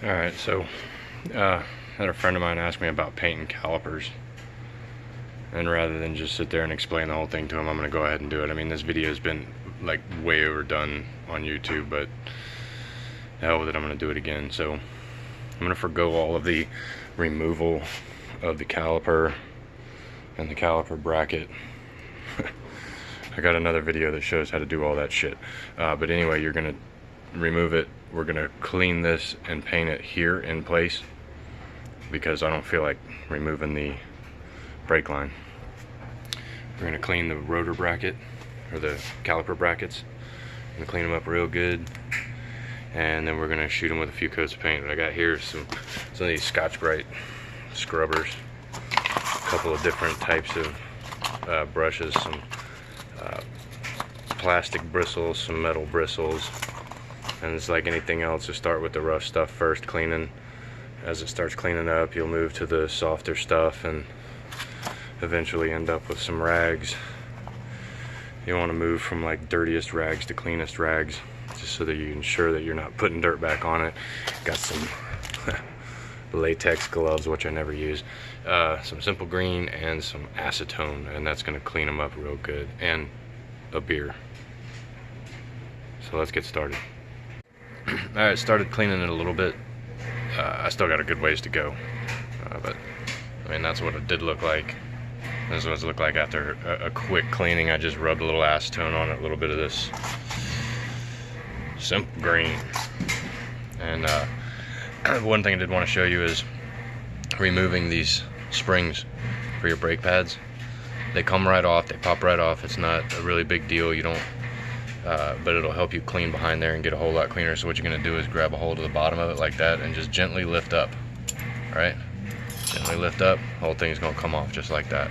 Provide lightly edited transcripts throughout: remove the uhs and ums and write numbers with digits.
Alright, so had a friend of mine ask me about painting calipers, and rather than just sit there and explain the whole thing to him, I'm going to go ahead and do it. I mean, this video has been like way overdone on YouTube, but hell with it, I'm going to do it again. So I'm going to forego all of the removal of the caliper and the caliper bracket. I got another video that shows how to do all that shit, but anyway, you're going to remove it. We're going to clean this and paint it here in place because I don't feel like removing the brake line. We're going to clean the rotor bracket, or the caliper brackets. I'm going to clean them up real good, and then we're going to shoot them with a few coats of paint. What I got here is some of these Scotch-Brite scrubbers, a couple of different types of brushes, some plastic bristles, some metal bristles, and it's like anything else. Just start with the rough stuff first, cleaning. As it starts cleaning up, you'll move to the softer stuff and eventually end up with some rags. You want to move from like dirtiest rags to cleanest rags, just so that you ensure that you're not putting dirt back on it. Got some latex gloves, which I never use, some Simplegreen and some Acetone, and that's going to clean them up real good, and a beer. So let's get started. Alright, started cleaning it a little bit. I still got a good ways to go, but I mean, that's what it did look like. This is what it looked like after a quick cleaning. I just rubbed a little acetone on it, a little bit of this Simplegreen. And one thing I did want to show you is removing these springs for your brake pads. They come right off, they pop right off. It's not a really big deal. You don't, but it'll help you clean behind there and get a whole lot cleaner. So what you're gonna do is grab a hold of the bottom of it like that and just gently lift up. All right, gently lift up. The whole thing's gonna come off just like that.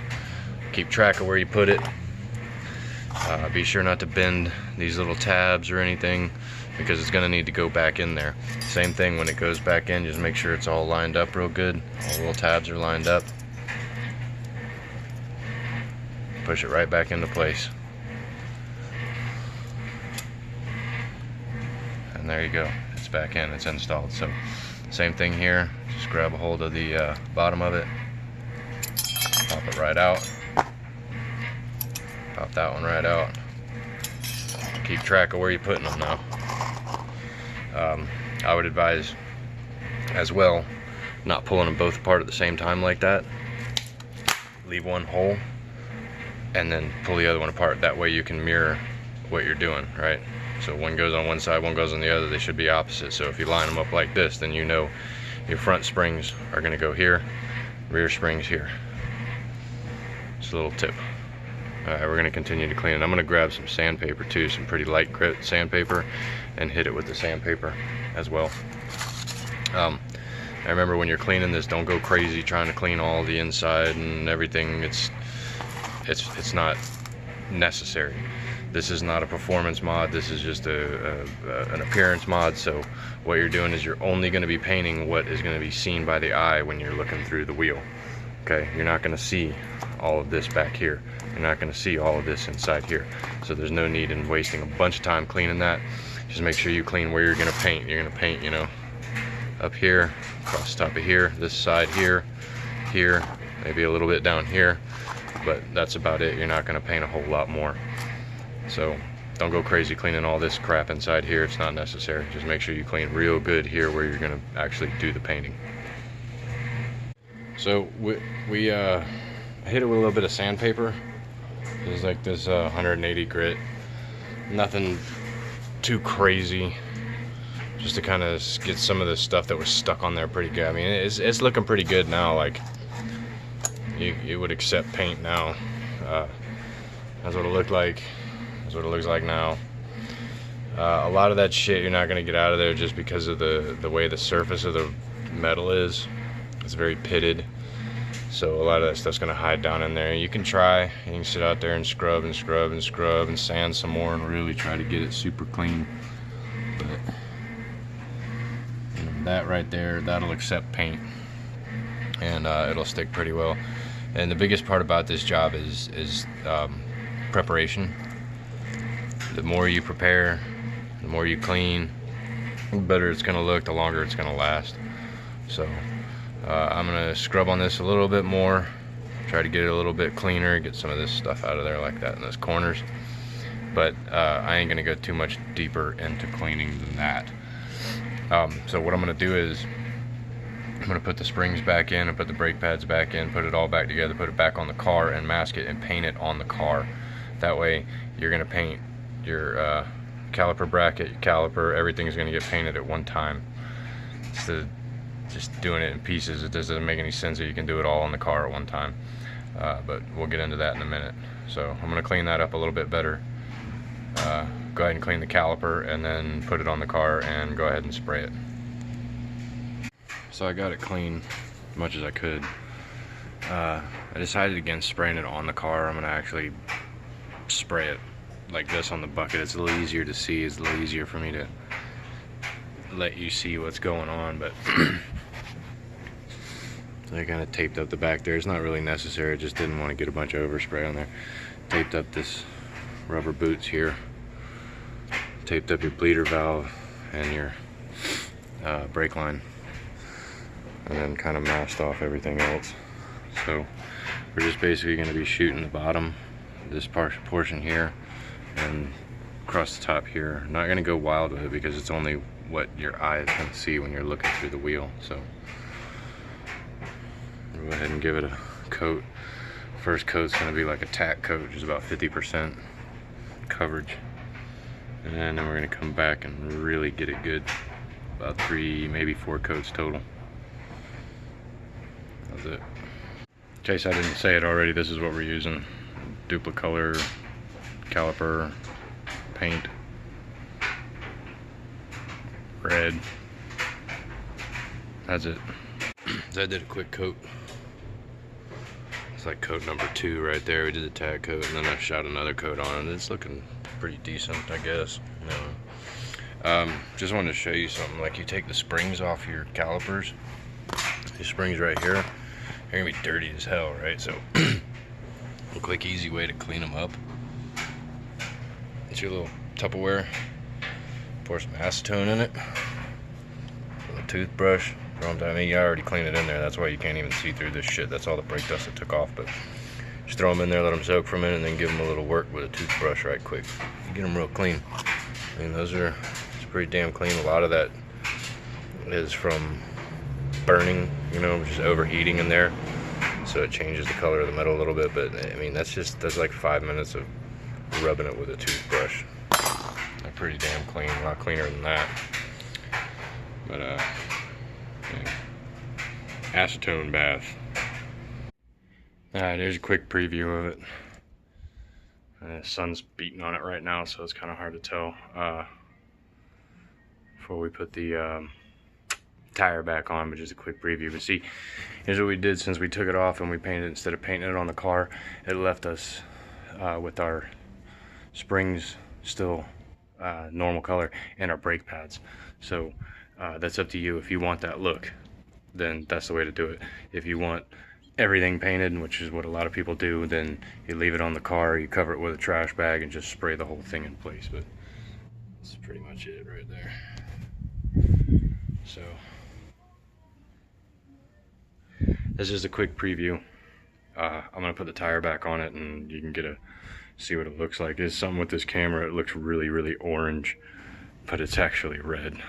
Keep track of where you put it. Be sure not to bend these little tabs or anything, because it's gonna need to go back in there. Same thing when it goes back in, just make sure it's all lined up real good. All the little tabs are lined up. Push it right back into place. And there you go, it's back in, it's installed. So same thing here, just grab a hold of the bottom of it, pop it right out, pop that one right out. Keep track of where you're putting them now. I would advise as well not pulling them both apart at the same time like that. Leave one whole and then pull the other one apart. That way you can mirror what you're doing, right? So one goes on one side, one goes on the other. They should be opposite. So if you line them up like this, then you know your front springs are going to go here, rear springs here. Just a little tip. Alright, we're going to continue to clean it. I'm going to grab some sandpaper too, some pretty light grit sandpaper, and hit it with the sandpaper as well. I remember when you're cleaning this, don't go crazy trying to clean all the inside and everything. It's not necessary. This is not a performance mod. This is just an appearance mod. So what you're doing is you're only going to be painting what is going to be seen by the eye when you're looking through the wheel. Okay, you're not going to see all of this back here. You're not going to see all of this inside here. So there's no need in wasting a bunch of time cleaning that. Just make sure you clean where you're going to paint. You're going to paint, you know, up here, across the top of here, this side here, here, maybe a little bit down here, but that's about it. You're not going to paint a whole lot more. So don't go crazy cleaning all this crap inside here. It's not necessary. Just make sure you clean real good here where you're going to actually do the painting. So we hit it with a little bit of sandpaper. It's like this 180 grit. Nothing too crazy. Just to kind of get some of the stuff that was stuck on there pretty good. I mean, it's looking pretty good now. Like you would accept paint now. That's what it looked like. That's what it looks like now. A lot of that shit you're not gonna get out of there just because of the way the surface of the metal is. It's very pitted, so a lot of that stuff's gonna hide down in there. You can try. You can sit out there and scrub and scrub and scrub and sand some more and really try to get it super clean. But you know, that right there, that'll accept paint, and it'll stick pretty well. And the biggest part about this job is preparation. The more you prepare, the more you clean, the better it's gonna look, the longer it's gonna last. So I'm gonna scrub on this a little bit more, try to get it a little bit cleaner, get some of this stuff out of there like that in those corners. But I ain't gonna go too much deeper into cleaning than that. So what I'm gonna do is I'm gonna put the springs back in and put the brake pads back in, put it all back together, put it back on the car and mask it and paint it on the car. That way you're gonna paint your caliper bracket, your caliper, everything's gonna get painted at one time. Instead of just doing it in pieces, it doesn't make any sense that you can do it all on the car at one time. But we'll get into that in a minute. So I'm gonna clean that up a little bit better. Go ahead and clean the caliper and then put it on the car and go ahead and spray it. So I got it clean as much as I could. I decided against spraying it on the car. I'm gonna actually spray it like this on the bucket. It's a little easier to see. It's a little easier for me to let you see what's going on. But I kind of taped up the back there. It's not really necessary. I just didn't want to get a bunch of overspray on there. Taped up this rubber boots here. Taped up your bleeder valve and your brake line. And then kind of masked off everything else. So we're just basically going to be shooting the bottom, this portion here, and across the top here. Not going to go wild with it because it's only what your eyes can see when you're looking through the wheel. So we'll go ahead and give it a coat. First coat's going to be like a tack coat, which is about 50% coverage. And then we're going to come back and really get it good. About 3, maybe 4 coats total. That's it. In case I didn't say it already, this is what we're using. DupliColor, Caliper, paint, red. That's it. So I did a quick coat. It's like coat number 2 right there. We did the tag coat and then I shot another coat on it. It's looking pretty decent, I guess. Just wanted to show you something. Like, you take the springs off your calipers, these springs right here, they're gonna be dirty as hell, right? So a quick easy way to clean them up, it's your little Tupperware, pour some acetone in it, with a toothbrush, throw them down. I mean, you already cleaned it in there, that's why you can't even see through this shit. That's all the brake dust that took off. But just throw them in there, let them soak for a minute, and then give them a little work with a toothbrush right quick. Get them real clean. I mean, it's pretty damn clean. A lot of that is from burning, you know, just overheating in there, so it changes the color of the metal a little bit. But I mean, that's like 5 minutes of rubbing it with a toothbrush. They're pretty damn clean, a lot cleaner than that. But yeah. Acetone bath. Alright, here's a quick preview of it. The sun's beating on it right now, so it's kind of hard to tell before we put the tire back on, but just a quick preview. But see, here's what we did. Since we took it off and we painted, instead of painting it on the car, it left us with our springs still normal color and our brake pads. So that's up to you. If you want that look, then that's the way to do it. If you want everything painted, which is what a lot of people do, then you leave it on the car, you cover it with a trash bag and just spray the whole thing in place. But that's pretty much it right there. So this is a quick preview. I'm gonna put the tire back on it and you can see what it looks like. There's something with this camera, it looks really, really orange, but it's actually red.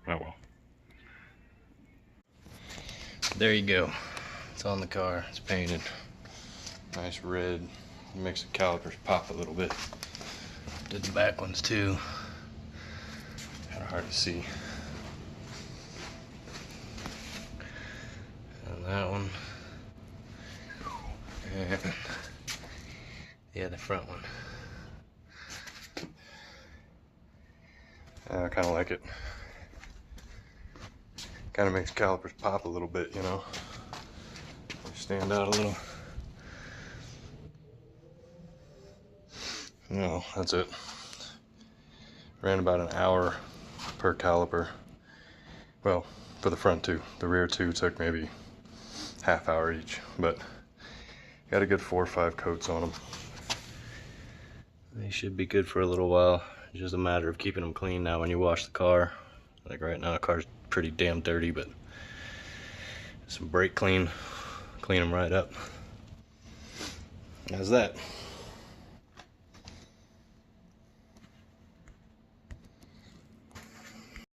Oh well. There you go. It's on the car. It's painted. Nice red. Makes the calipers pop a little bit. Did the back ones too. Kind of hard to see. And that one. And yeah, the front one. I kind of like it. Kind of makes calipers pop a little bit, you know. Stand out a little. No, that's it. Ran about an hour per caliper. Well, for the front two. The rear two took maybe half hour each, but got a good 4 or 5 coats on them. They should be good for a little while. It's just a matter of keeping them clean now when you wash the car. Like right now, the car's pretty damn dirty, but some brake clean them right up. How's that?